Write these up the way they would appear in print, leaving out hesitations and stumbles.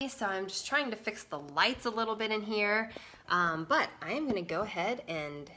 So I'm just trying to fix the lights a little bit in here, but I am going to go ahead and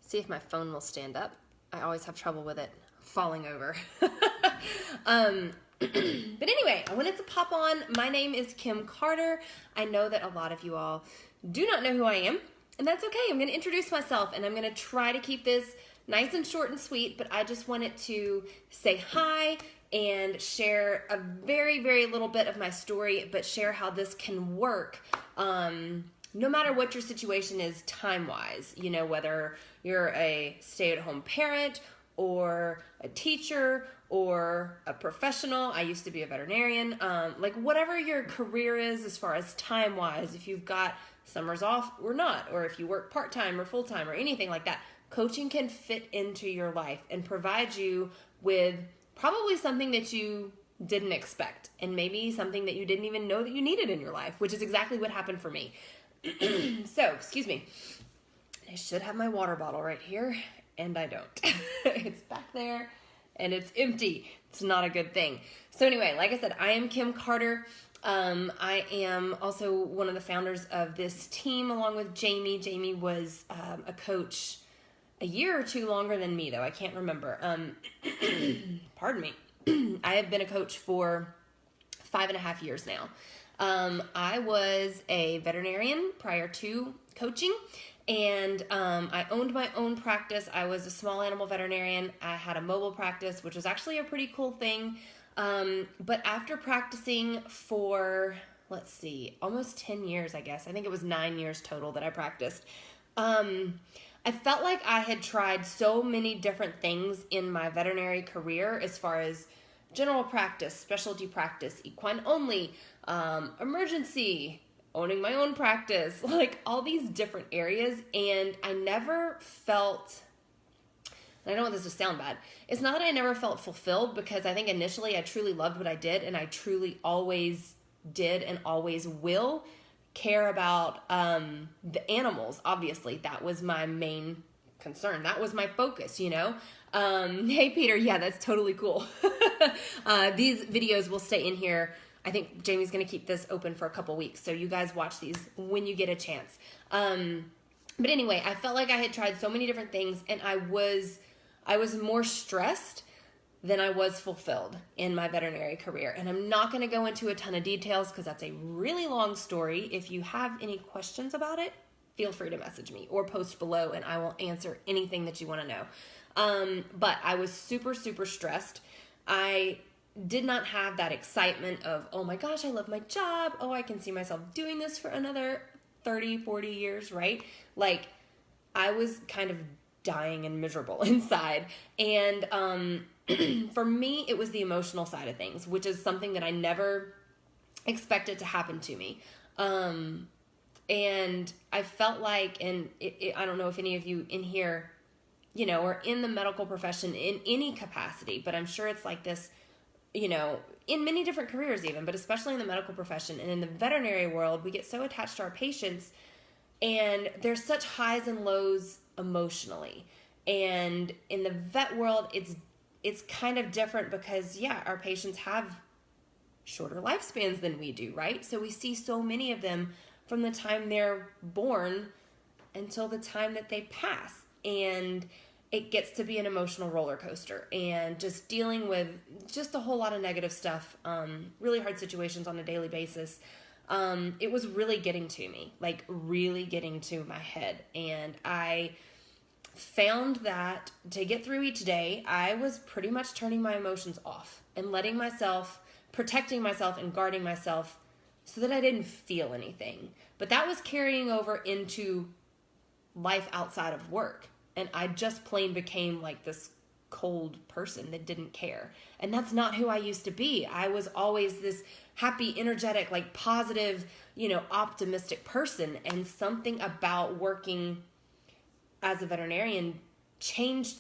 see if my phone will stand up. I always have trouble with it falling over. But anyway, I wanted to pop on. My name is Kim Carter. I know that a lot of you all do not know who I am, and that's okay. I'm going to introduce myself, and I'm going to try to keep this nice and short and sweet, but I just wanted to say hi and share a very, very little bit of my story, but share how this can work no matter what your situation is time-wise. You know, whether you're a stay-at-home parent or a teacher or a professional. I used to be a veterinarian. Like whatever your career is as far as time-wise, if you've got summers off or not, or if you work part-time or full-time or anything like that, coaching can fit into your life and provide you with probably something that you didn't expect, and maybe something that you didn't even know that you needed in your life, which is exactly what happened for me. So, excuse me. I should have my water bottle right here, and I don't. It's back there, and it's empty. It's not a good thing. So anyway, like I said, I am Kim Carter. I am also one of the founders of this team along with Jamie. Jamie was a coach a year or two longer than me, though. I can't remember. Pardon me. I have been a coach for 5.5 years now. I was a veterinarian prior to coaching, and I owned my own practice. I was a small animal veterinarian. I had a mobile practice, which was actually a pretty cool thing. But after practicing for, let's see, almost 10 years, I guess. I think it was 9 years total that I practiced. I felt like I had tried so many different things in my veterinary career as far as general practice, specialty practice, equine only, emergency, owning my own practice, like all these different areas. And I never felt, and I don't want this to sound bad, it's not that I never felt fulfilled, because I think initially I truly loved what I did, and I truly always did and always will care about the animals. Obviously, that was my main concern. That was my focus, you know. Hey, Peter. Yeah, that's totally cool. These videos will stay in here. I think Jamie's going to keep this open for a couple weeks, so you guys watch these when you get a chance. But anyway, I felt like I had tried so many different things, and I was more stressed than I was fulfilled in my veterinary career. And I'm not going to go into a ton of details because that's a really long story. If you have any questions about it, feel free to message me or post below, and I will answer anything that you want to know. But I was super, super stressed. I did not have that excitement of, oh my gosh, I love my job. Oh, I can see myself doing this for another 30, 40 years, right? Like, I was kind of dying and miserable inside. And for me, it was the emotional side of things, which is something that I never expected to happen to me. And I felt like, and I don't know if any of you in here, you know, or in the medical profession in any capacity, but I'm sure it's like this, you know, in many different careers even, but especially in the medical profession and in the veterinary world, we get so attached to our patients, and there's such highs and lows emotionally. And in the vet world, it's kind of different because, yeah, our patients have shorter lifespans than we do, right? So we see so many of them from the time they're born until the time that they pass. And it gets to be an emotional roller coaster, and just dealing with just a whole lot of negative stuff, really hard situations on a daily basis. It was really getting to me, like really getting to my head. And I found that to get through each day, I was pretty much turning my emotions off and letting myself, protecting myself and guarding myself so that I didn't feel anything. But that was carrying over into life outside of work. And I just plain became like this cold person that didn't care. And that's not who I used to be. I was always this happy, energetic, like positive, you know, optimistic person. And something about working as a veterinarian changed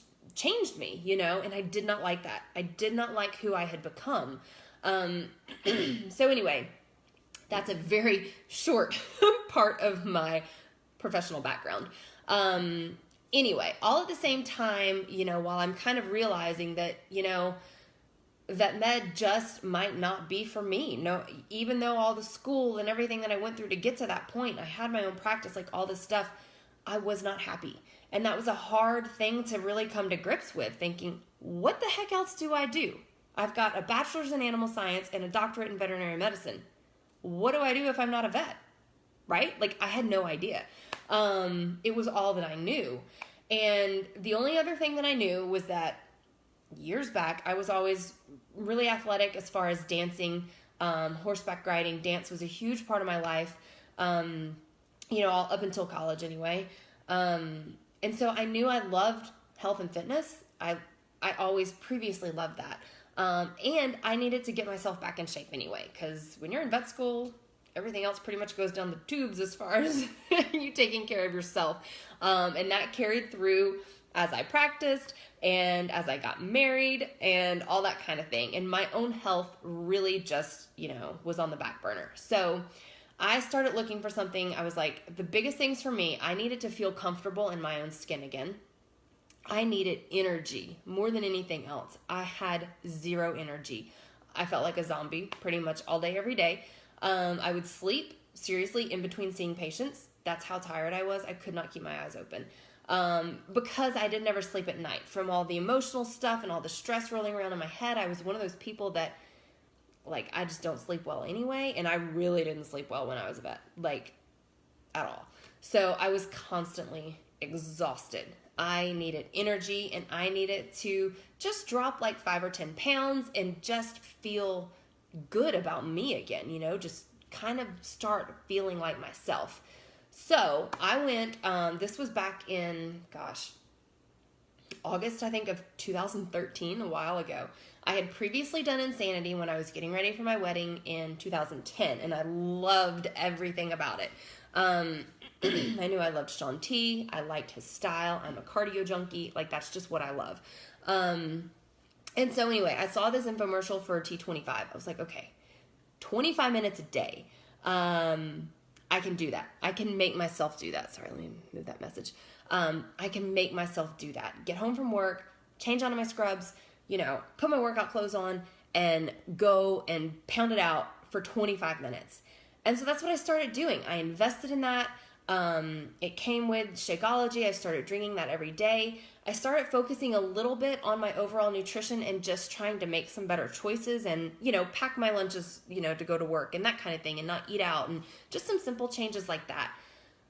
me, you know, and I did not like that. I did not like who I had become. So anyway, that's a very short part of my professional background. Anyway, all at the same time, you know, while I'm kind of realizing that, you know, vet med just might not be for me. No, even though all the school and everything that I went through to get to that point, I had my own practice, like all this stuff, I was not happy. And that was a hard thing to really come to grips with, thinking, what the heck else do I do? I've got a bachelor's in animal science and a doctorate in veterinary medicine. What do I do if I'm not a vet? Right? Like, I had no idea. It was all that I knew. And the only other thing that I knew was that years back, I was always really athletic as far as dancing, horseback riding. Dance was a huge part of my life, all up until college anyway. And so I knew I loved health and fitness. I always previously loved that. And I needed to get myself back in shape anyway, because when you're in vet school, everything else pretty much goes down the tubes as far as you taking care of yourself. And that carried through as I practiced and as I got married and all that kind of thing. And my own health really just, was on the back burner. So I started looking for something. I was like, the biggest things for me, I needed to feel comfortable in my own skin again. I needed energy more than anything else. I had zero energy. I felt like a zombie pretty much all day, every day. I would sleep, seriously, in between seeing patients. That's how tired I was. I could not keep my eyes open. Because I did never sleep at night from all the emotional stuff and all the stress rolling around in my head. I was one of those people that, I just don't sleep well anyway. And I really didn't sleep well when I was a vet, at all. So I was constantly exhausted. I needed energy, and I needed to just drop 5 or 10 pounds and just feel good about me again, just kind of start feeling like myself. So I went, this was back in, August, I think, of 2013, a while ago. I had previously done Insanity when I was getting ready for my wedding in 2010, and I loved everything about it. I knew I loved Shaun T. I liked his style. I'm a cardio junkie. That's just what I love. And so anyway, I saw this infomercial for T25. I was like, okay, 25 minutes a day. I can do that. I can make myself do that. Sorry, let me move that message. I can make myself do that. Get home from work, change onto my scrubs, put my workout clothes on, and go and pound it out for 25 minutes. And so that's what I started doing. I invested in that. It came with Shakeology. I started drinking that every day. I started focusing a little bit on my overall nutrition and just trying to make some better choices and, pack my lunches, to go to work and that kind of thing and not eat out and just some simple changes like that.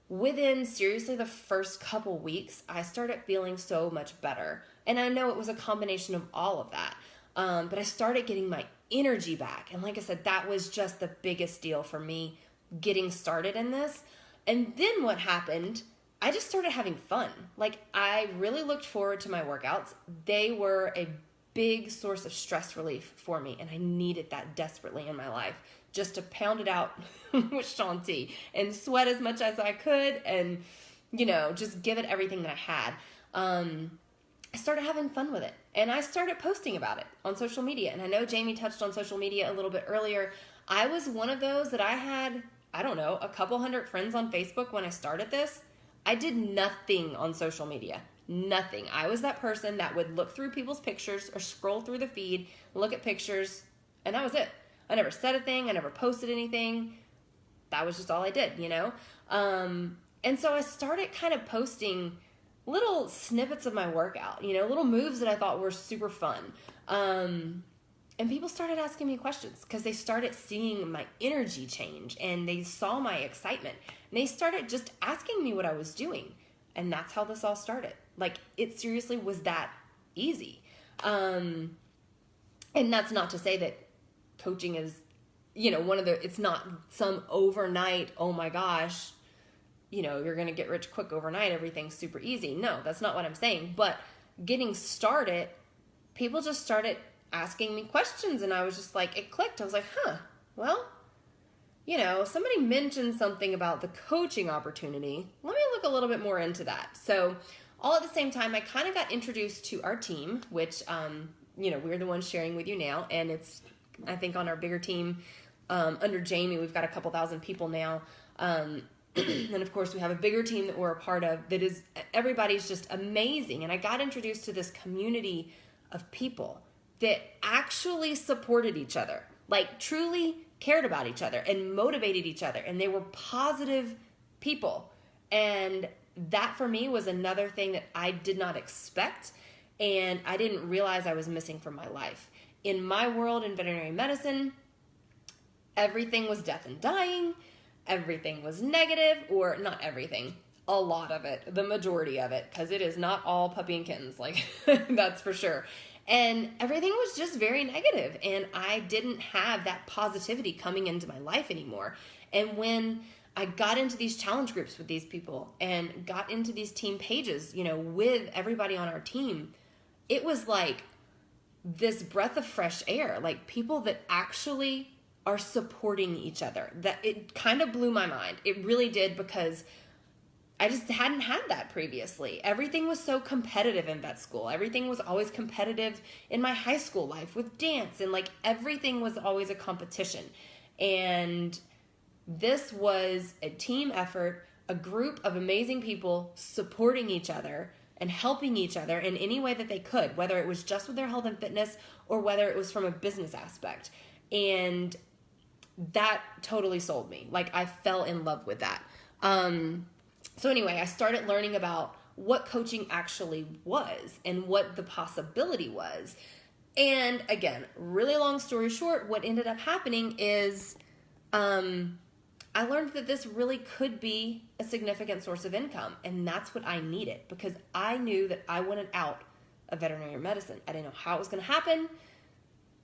Within, seriously, the first couple weeks, I started feeling so much better. And I know it was a combination of all of that. But I started getting my energy back. And like I said, that was just the biggest deal for me getting started in this. And then what happened, I just started having fun. I really looked forward to my workouts. They were a big source of stress relief for me, and I needed that desperately in my life, just to pound it out with Shaun T and sweat as much as I could and, just give it everything that I had. I started having fun with it, and I started posting about it on social media. And I know Jamie touched on social media a little bit earlier. I was one of those that I had, a couple hundred friends on Facebook when I started this. I did nothing on social media. Nothing. I was that person that would look through people's pictures or scroll through the feed, look at pictures, and that was it. I never said a thing. I never posted anything. That was just all I did, And so I started kind of posting little snippets of my workout, little moves that I thought were super fun. And people started asking me questions because they started seeing my energy change and they saw my excitement. And they started just asking me what I was doing. And that's how this all started. It seriously was that easy. And that's not to say that coaching is, it's not some overnight, oh my gosh, you're going to get rich quick overnight. Everything's super easy. No, that's not what I'm saying. But getting started, people just started asking me questions, and I was just it clicked. I was like, well, somebody mentioned something about the coaching opportunity. Let me look a little bit more into that. So all at the same time, I kind of got introduced to our team, which, we're the ones sharing with you now. And it's, I think on our bigger team, under Jamie, we've got a couple thousand people now. And of course we have a bigger team that we're a part of that is, everybody's just amazing. And I got introduced to this community of people that actually supported each other, like truly cared about each other and motivated each other, and they were positive people. And that for me was another thing that I did not expect, and I didn't realize I was missing from my life. In my world in veterinary medicine, everything was death and dying, everything was negative, or not everything, a lot of it, the majority of it, because it is not all puppy and kittens, like that's for sure. And everything was just very negative, and I didn't have that positivity coming into my life anymore. And when I got into these challenge groups with these people and got into these team pages, you know, with everybody on our team, it was like this breath of fresh air, like people that actually are supporting each other. That it kind of blew my mind. It really did, because I just hadn't had that previously. Everything was so competitive in vet school. Everything was always competitive in my high school life with dance, and like everything was always a competition. And this was a team effort, a group of amazing people supporting each other and helping each other in any way that they could, whether it was just with their health and fitness or whether it was from a business aspect. And that totally sold me. Like I fell in love with that. So anyway, I started learning about what coaching actually was and what the possibility was. And again, really long story short, what ended up happening is I learned that this really could be a significant source of income. And that's what I needed, because I knew that I wanted out of veterinary medicine. I didn't know how it was going to happen,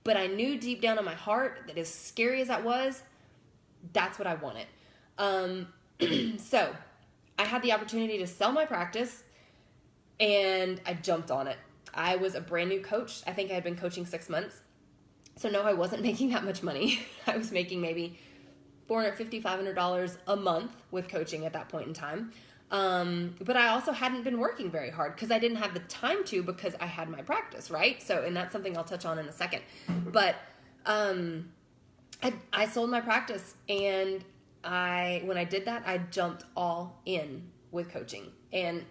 but I knew deep down in my heart that as scary as that was, that's what I wanted. So I had the opportunity to sell my practice, and I jumped on it. I was a brand new coach. I think I had been coaching 6 months. So no, I wasn't making that much money. I was making maybe $450, $500 a month with coaching at that point in time. But I also hadn't been working very hard because I didn't have the time to, because I had my practice, right? So, and that's something I'll touch on in a second. But I sold my practice, and when I did that, I jumped all in with coaching, and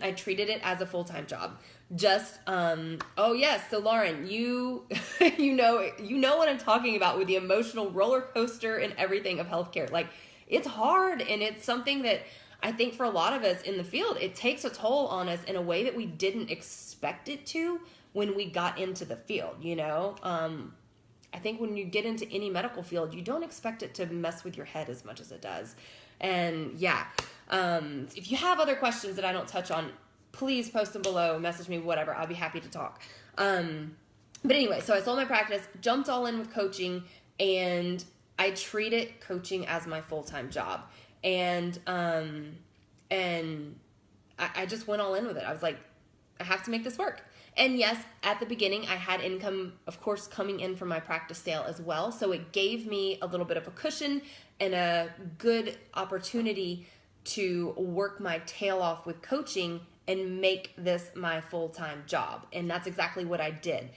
I treated it as a full-time job. Just, oh yes. So Lauren, you know what I'm talking about with the emotional roller coaster and everything of healthcare. Like it's hard, and it's something that I think for a lot of us in the field, it takes a toll on us in a way that we didn't expect it to when we got into the field, you know? I think when you get into any medical field, you don't expect it to mess with your head as much as it does. And yeah, if you have other questions that I don't touch on, please post them below, message me, whatever. I'll be happy to talk. But anyway, so I sold my practice, jumped all in with coaching, and I treated coaching as my full-time job. And I just went all in with it. I was like, I have to make this work. And yes, at the beginning, I had income, of course, coming in from my practice sale as well. So it gave me a little bit of a cushion and a good opportunity to work my tail off with coaching and make this my full-time job. And that's exactly what I did.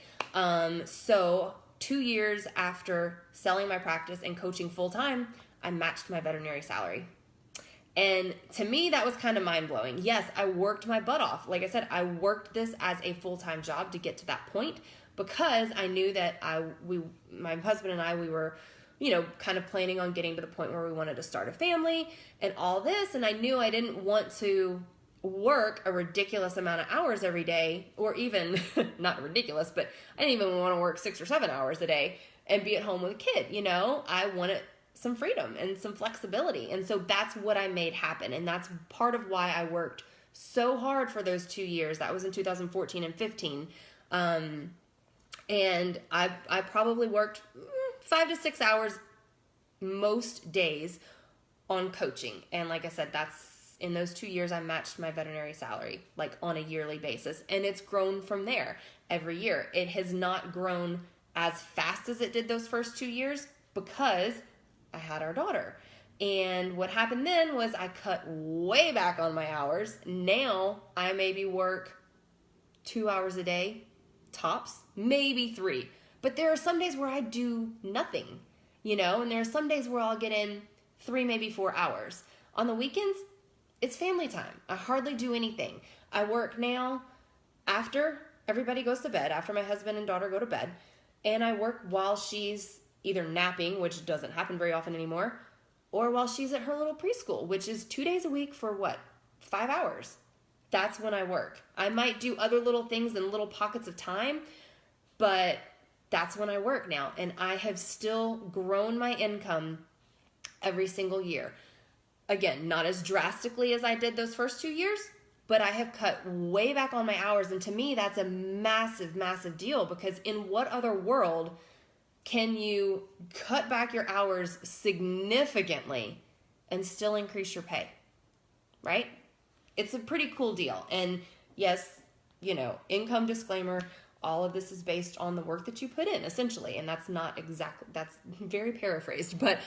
So 2 years after selling my practice and coaching full-time, I matched my veterinary salary. And to me, that was kind of mind-blowing. Yes, I worked my butt off. Like I said, I worked this as a full-time job to get to that point, because I knew that my husband and I, we were, you know, kind of planning on getting to the point where we wanted to start a family and all this. And I knew I didn't want to work a ridiculous amount of hours every day, or even, not ridiculous, but I didn't even want to work 6 or 7 hours a day and be at home with a kid, you know? I wanted some freedom and some flexibility. And so that's what I made happen. And that's part of why I worked so hard for those 2 years. That was in 2014 and 15. And I probably worked 5 to 6 hours most days on coaching. And like I said, that's in those 2 years, I matched my veterinary salary, like on a yearly basis. And it's grown from there every year. It has not grown as fast as it did those first 2 years, because I had our daughter. And what happened then was I cut way back on my hours. Now I maybe work 2 hours a day, tops, maybe 3. But there are some days where I do nothing, you know, and there are some days where I'll get in 3, maybe 4 hours. On the weekends, it's family time. I hardly do anything. I work now after everybody goes to bed, after my husband and daughter go to bed, and I work while she's either napping, which doesn't happen very often anymore, or while she's at her little preschool, which is 2 days a week for what, 5 hours. That's when I work. I might do other little things in little pockets of time, but that's when I work now. And I have still grown my income every single year. Again, not as drastically as I did those first 2 years, but I have cut way back on my hours. And to me, that's a massive, massive deal, because in what other world can you cut back your hours significantly and still increase your pay, right? It's a pretty cool deal. And yes, income disclaimer, all of this is based on the work that you put in, essentially. And that's not exactly, that's very paraphrased, but,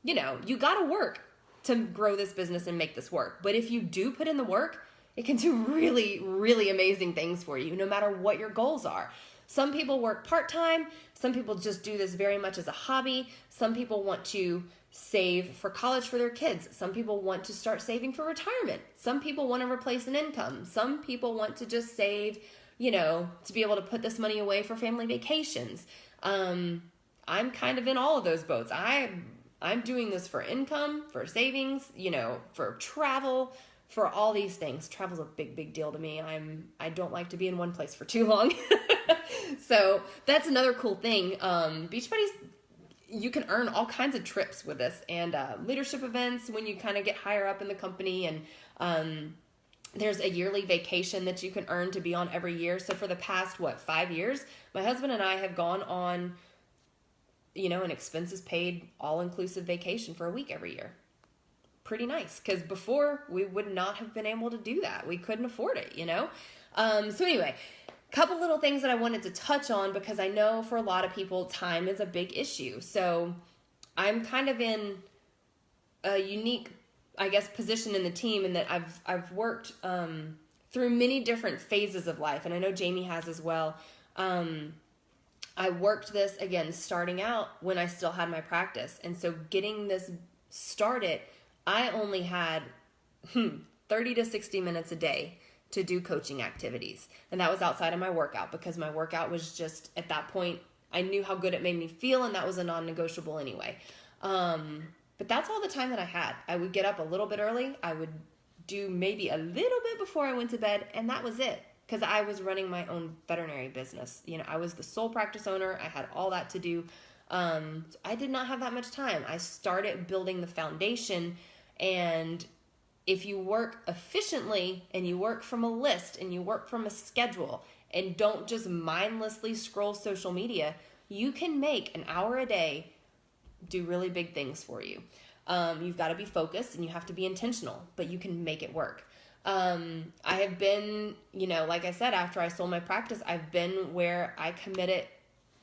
you got to work to grow this business and make this work. But if you do put in the work, it can do really, really amazing things for you, no matter what your goals are. Some people work part-time. Some people just do this very much as a hobby. Some people want to save for college for their kids. Some people want to start saving for retirement. Some people want to replace an income. Some people want to just save, to be able to put this money away for family vacations. I'm kind of in all of those boats. I'm doing this for income, for savings, for travel, for all these things. Travel's a big, big deal to me. I don't like to be in one place for too long. So that's another cool thing. Beachbodies, you can earn all kinds of trips with this, and leadership events when you kind of get higher up in the company, and there's a yearly vacation that you can earn to be on every year. So for the past, 5 years, my husband and I have gone on, an expenses paid all-inclusive vacation for a week every year. Pretty nice, because before we would not have been able to do that. We couldn't afford it, So anyway, couple little things that I wanted to touch on, because I know for a lot of people, time is a big issue. So I'm kind of in a unique, position in the team, in that I've worked through many different phases of life, and I know Jamie has as well. I worked this, again, starting out when I still had my practice. And so getting this started, I only had 30 to 60 minutes a day to do coaching activities. And that was outside of my workout, because my workout was just, at that point, I knew how good it made me feel, and that was a non-negotiable anyway. But that's all the time that I had. I would get up a little bit early. I would do maybe a little bit before I went to bed, and that was it. Because I was running my own veterinary business. I was the sole practice owner. I had all that to do. So I did not have that much time. I started building the foundation, and if you work efficiently, and you work from a list, and you work from a schedule, and don't just mindlessly scroll social media, you can make an hour a day do really big things for you. You've got to be focused, and you have to be intentional, but you can make it work. I have been, like I said, after I sold my practice, I've been where I committed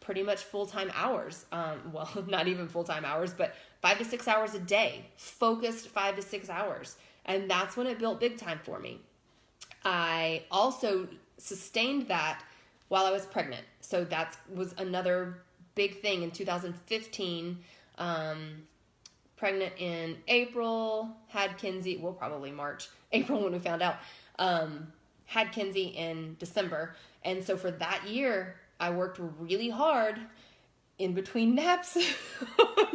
pretty much full-time hours. Well, not even full-time hours, but 5 to 6 hours a day, focused 5 to 6 hours. And that's when it built big time for me. I also sustained that while I was pregnant. So that was another big thing in 2015. Pregnant in April, had Kinsey, well, probably March, April when we found out, had Kinsey in December. And so for that year, I worked really hard in between naps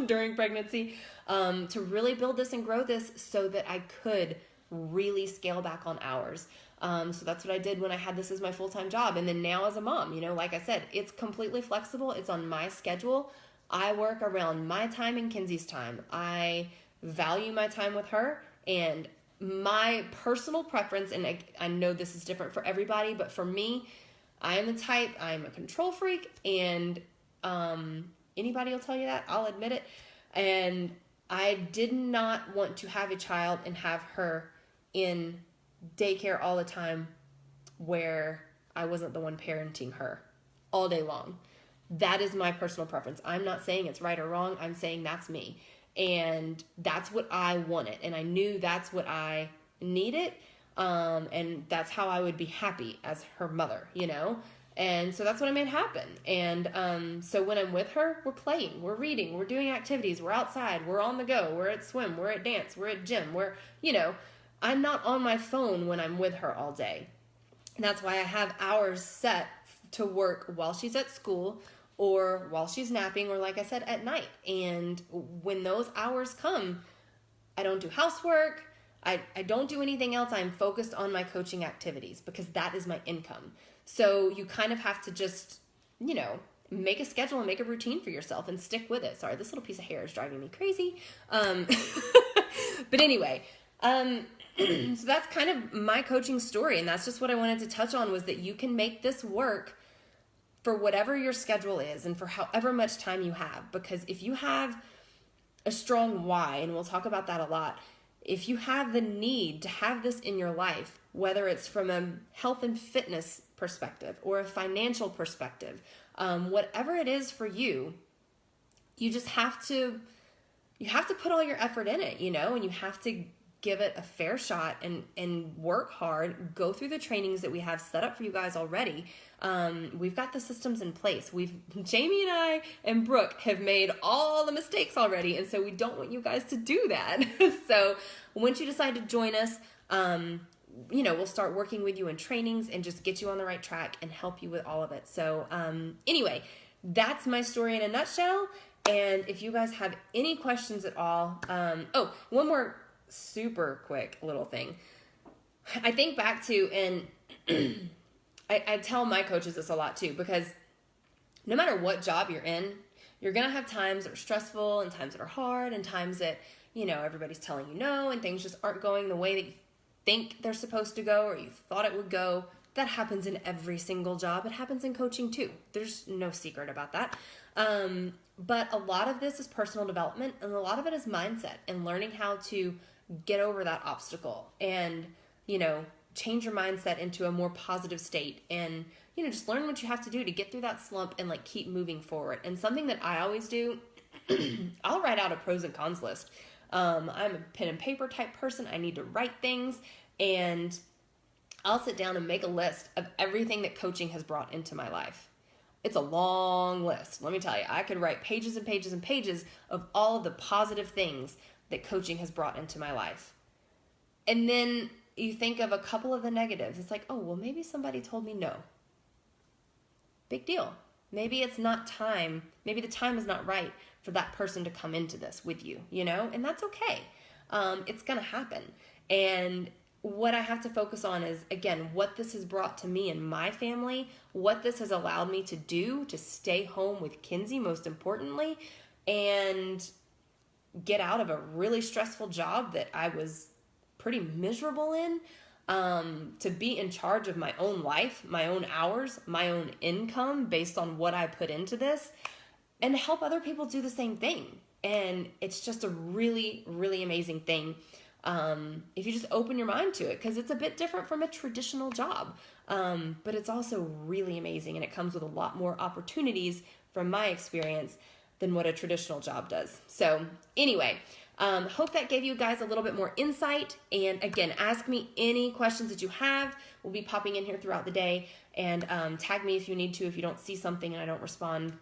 during pregnancy to really build this and grow this so that I could really scale back on hours. So that's what I did when I had this as my full-time job. And then now as a mom, like I said, it's completely flexible. It's on my schedule. I work around my time and Kinsey's time. I value my time with her, and my personal preference, and I know this is different for everybody, but for me, I am the type, I'm a control freak, and anybody will tell you that, I'll admit it. And I did not want to have a child and have her in daycare all the time where I wasn't the one parenting her all day long. That is my personal preference. I'm not saying it's right or wrong. I'm saying that's me. And that's what I wanted. And I knew that's what I needed. And that's how I would be happy as her mother, And so that's what I made happen. And so when I'm with her, we're playing, we're reading, we're doing activities, we're outside, we're on the go, we're at swim, we're at dance, we're at gym, I'm not on my phone when I'm with her all day. That's why I have hours set to work while she's at school or while she's napping or, like I said, at night. And when those hours come, I don't do housework. I don't do anything else. I'm focused on my coaching activities because that is my income. So you kind of have to just, make a schedule and make a routine for yourself and stick with it. Sorry, this little piece of hair is driving me crazy. But anyway, so that's kind of my coaching story. And that's just what I wanted to touch on, was that you can make this work for whatever your schedule is and for however much time you have. Because if you have a strong why, and we'll talk about that a lot, if you have the need to have this in your life, whether it's from a health and fitness perspective or a financial perspective, whatever it is for you, you just have to put all your effort in it, and you have to give it a fair shot and work hard, go through the trainings that we have set up for you guys already. We've got the systems in place. Jamie and I and Brooke have made all the mistakes already, and so we don't want you guys to do that. So once you decide to join us, we'll start working with you in trainings and just get you on the right track and help you with all of it. So anyway, that's my story in a nutshell. And if you guys have any questions at all, one more super quick little thing. I think back to, and I tell my coaches this a lot too, because no matter what job you're in, you're going to have times that are stressful and times that are hard and times that, everybody's telling you no and things just aren't going the way that you think they're supposed to go or you thought it would go. That happens in every single job. It happens in coaching too. There's no secret about that. But a lot of this is personal development, and a lot of it is mindset and learning how to get over that obstacle and, change your mindset into a more positive state and, just learn what you have to do to get through that slump and keep moving forward. And something that I always do, I'll write out a pros and cons list. I'm a pen and paper type person. I need to write things, and I'll sit down and make a list of everything that coaching has brought into my life. It's a long list. Let me tell you, I could write pages and pages and pages of all of the positive things that coaching has brought into my life. And then you think of a couple of the negatives. It's like, oh, well, maybe somebody told me no. Big deal. Maybe it's not time. Maybe the time is not right for that person to come into this with you, and that's okay. It's going to happen. And what I have to focus on is, again, what this has brought to me and my family, what this has allowed me to do to stay home with Kinsey, most importantly, and get out of a really stressful job that I was pretty miserable in, to be in charge of my own life, my own hours, my own income based on what I put into this, and help other people do the same thing. And it's just a really, really amazing thing. If you just open your mind to it, because it's a bit different from a traditional job, but it's also really amazing, and it comes with a lot more opportunities from my experience than what a traditional job does. So anyway, hope that gave you guys a little bit more insight. And again, ask me any questions that you have. We'll be popping in here throughout the day, and tag me if you need to. If you don't see something and I don't respond,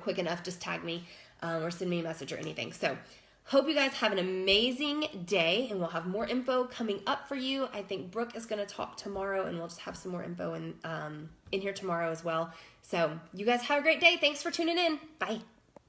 quick enough, just tag me or send me a message or anything. So hope you guys have an amazing day, and we'll have more info coming up for you. I think Brooke is going to talk tomorrow, and we'll just have some more info in here tomorrow as well. So you guys have a great day. Thanks for tuning in. Bye.